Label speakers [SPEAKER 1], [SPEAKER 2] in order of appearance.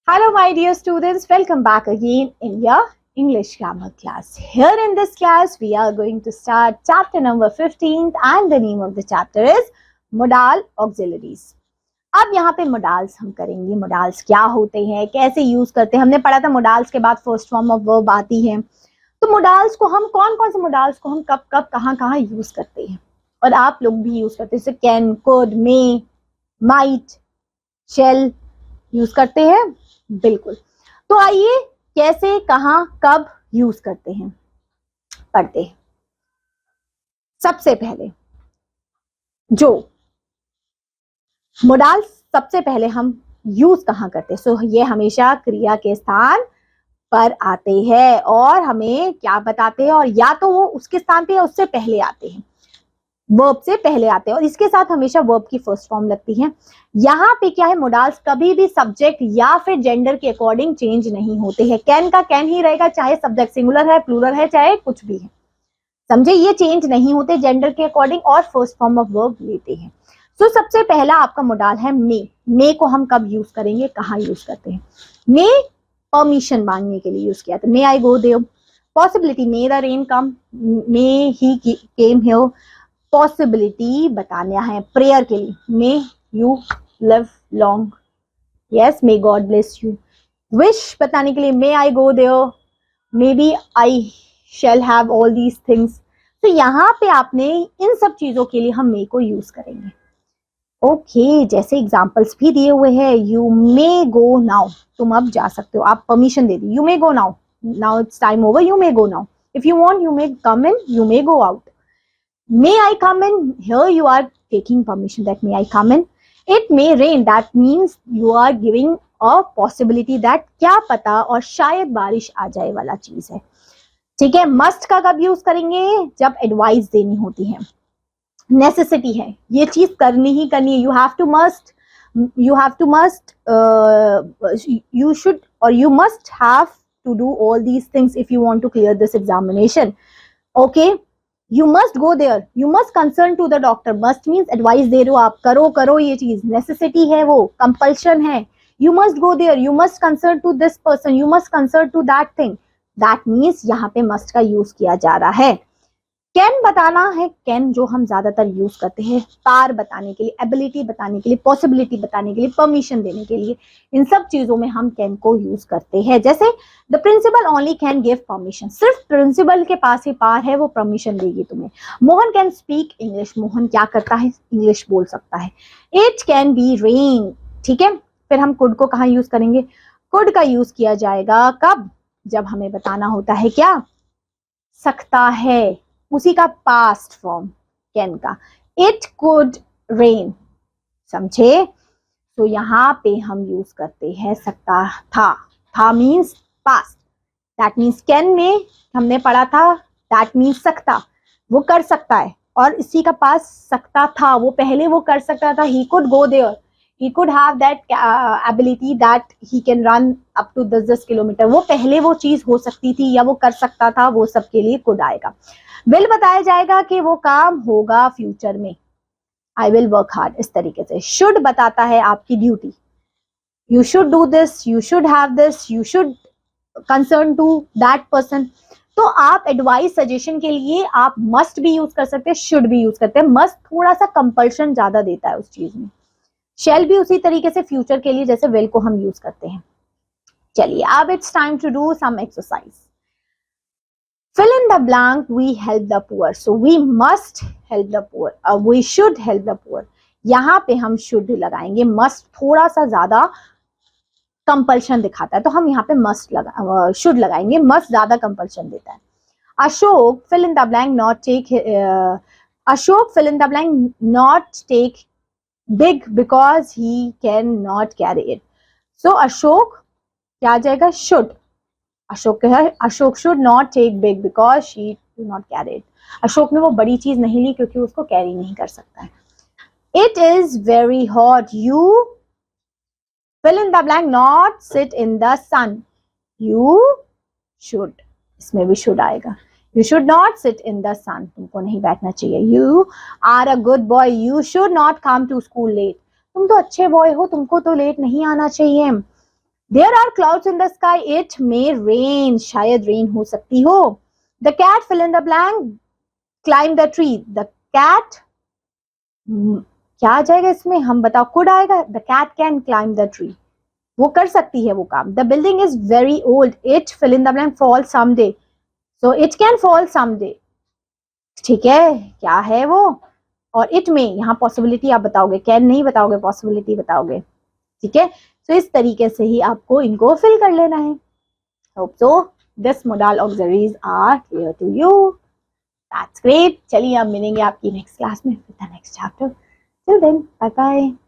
[SPEAKER 1] Hello, my dear students. Welcome back again in your English grammar class. Here in this class, we are going to start chapter number 15th and the name of the chapter is Modal Auxiliaries. अब यहाँ पे modals हम करेंगे. Modals क्या होते हैं, कैसे use करते हैं. हमने पढ़ा था मोडाल्स के बाद फर्स्ट फॉर्म ऑफ वर्ब आती है. तो मोडाल्स को हम कौन कौन से मोडाल्स को हम कब कब कहाँ कहाँ यूज करते हैं और आप लोग भी यूज करते हैं. जैसे can, could, may, might, shall use करते हैं. बिल्कुल. तो आइए कैसे, कहां, कब यूज करते हैं पढ़ते हैं. सबसे पहले जो मोडाल सबसे पहले हम यूज कहां करते हैं. सो ये हमेशा क्रिया के स्थान पर आते हैं और हमें क्या बताते हैं, और या तो वो उसके स्थान पे या उससे पहले आते हैं, वर्ब से पहले आते हैं और इसके साथ हमेशा वर्ब की फर्स्ट फॉर्म लगती है. यहाँ पे क्या है, मोडाल्स कभी भी सब्जेक्ट या फिर जेंडर के अकॉर्डिंग चेंज नहीं होते हैं. कैन का कैन ही रहेगा, चाहे सब्जेक्ट सिंगुलर है, प्लूरल है, चाहे कुछ भी है. समझे, ये चेंज नहीं होते जेंडर के अकॉर्डिंग और फर्स्ट फॉर्म ऑफ वर्ब लेते हैं. तो सबसे पहला आपका मोडाल है मे. मे को हम कब यूज करेंगे, कहाँ यूज करते हैं. मे परमिशन मांगने के लिए यूज किया था. May I go there. Possibility, may the rain come. May he came here. Possibility बताना है प्रेयर के लिए. May you live long. Yes, may God bless you. Wish बताने के लिए may I go there. May be I shall have all these things. तो यहाँ पे आपने इन सब चीजों के लिए हम मे को यूज करेंगे. ओके, जैसे एग्जाम्पल्स भी दिए हुए हैं. You may go now. तुम अब जा सकते हो, आप permission they the. You may go now. Now it's time over. You may go now. If you want, you may come in. You may go out. May I come in? Here you are taking permission that may I come in. It may rain. That means you are giving a possibility that क्या पता और शायद बारिश आ जाए वाला चीज है. ठीक है. मस्ट का कब यूज करेंगे, जब एडवाइस देनी होती है. नेसेसिटी है, ये चीज करनी ही करनी है. You have to must. You have to must. You should or you must have to do all these things if you want to clear this examination. Okay. You must go there. You must consult to the doctor. Must means advice दे रहे हो आप, करो करो ये चीज. Necessity है वो, compulsion है. You must go there. You must consult to this person. You must consult to that thing. That means यहाँ पे must का यूज किया जा रहा है. कैन बताना है. कैन जो हम ज्यादातर यूज करते हैं पार बताने के लिए, एबिलिटी बताने के लिए, पॉसिबिलिटी बताने के लिए, परमिशन देने के लिए. इन सब चीजों में हम कैन को यूज करते हैं. जैसे the principal only can give permission. सिर्फ प्रिंसिपल के पास ही पार है, वो परमिशन देगी तुम्हें. Mohan can speak English. Mohan क्या करता है, इंग्लिश बोल सकता है. It can be rain. ठीक है. फिर हम कुड को कहाँ यूज करेंगे. कुड का यूज किया जाएगा कब, जब हमें बताना होता है क्या, सकता है. उसी का पास्ट फॉर्म कैन का. It could rain. समझे. तो यहाँ पे हम यूज करते हैं सकता था. था means past. That means can में हमने पढ़ा था, दैट मीन्स सकता, वो कर सकता है. और इसी का पास सकता था, वो पहले वो कर सकता था. He could go there. He could have that ability that he can run up to 10 kilometre. वो पहले वो चीज हो सकती थी या वो कर सकता था, वो सबके लिए could आएगा. will बताया जाएगा कि वो काम होगा फ्यूचर में. I will work hard. इस तरीके से. should बताता है आपकी duty. You should do this, you should have this, you should concern to that person. तो आप एडवाइस सजेशन के लिए आप must भी यूज कर सकते हैं, should भी यूज करते हैं. must थोड़ा सा कंपल्शन ज्यादा देता है उस चीज में. शेल भी उसी तरीके से फ्यूचर के लिए जैसे विल को हम यूज करते हैं. चलिए अब it's time to do some exercise. Fill in the blank. We help the poor. So we must help the poor. We should help the poor. यहाँ पे हम शुड लगाएंगे. मस्ट थोड़ा सा ज्यादा कंपल्शन दिखाता है तो हम यहाँ पे मस्ट शुड लगाएंगे. मस्ट ज्यादा कंपल्शन देता है. Ashok fill in the blank not take. Ashok fill in the blank not take big because he cannot carry it. So Ashok क्या आ जाएगा, should. अशोक है, Ashok should not take big because she do not carry it. Ashok ने वो बड़ी चीज नहीं ली क्योंकि उसको कैरी नहीं कर सकता है. It is very hot. You fill in the blank not sit in the sun. You should. इसमें भी should आएगा. You should not sit in the sun. तुमको नहीं बैठना चाहिए. You are a good boy. You should not come to school late. तुम तो अच्छे बॉय हो, तुमको तो लेट नहीं आना चाहिए. There are clouds in the sky, it may rain, शायद रेन हो सकती हो। The cat fill in the blank, climb the tree, the cat, क्या आ जाएगा इसमें, हम बताओ, कुड आएगा। The cat can climb the tree, वो कर सकती है वो काम। The building is very old, it fill in the blank fall someday, so it can fall someday, ठीक है, क्या है वो। और इट में यहाँ पॉसिबिलिटी आप बताओगे, कैन नहीं बताओगे, पॉसिबिलिटी बताओगे, ठीक है। तो इस तरीके से ही आपको इनको फिल कर लेना है। Hope so this modal auxiliaries are clear to you. That's great. चलिए अब मिलेंगे आपकी नेक्स्ट क्लास में with the next chapter. Till then, bye bye.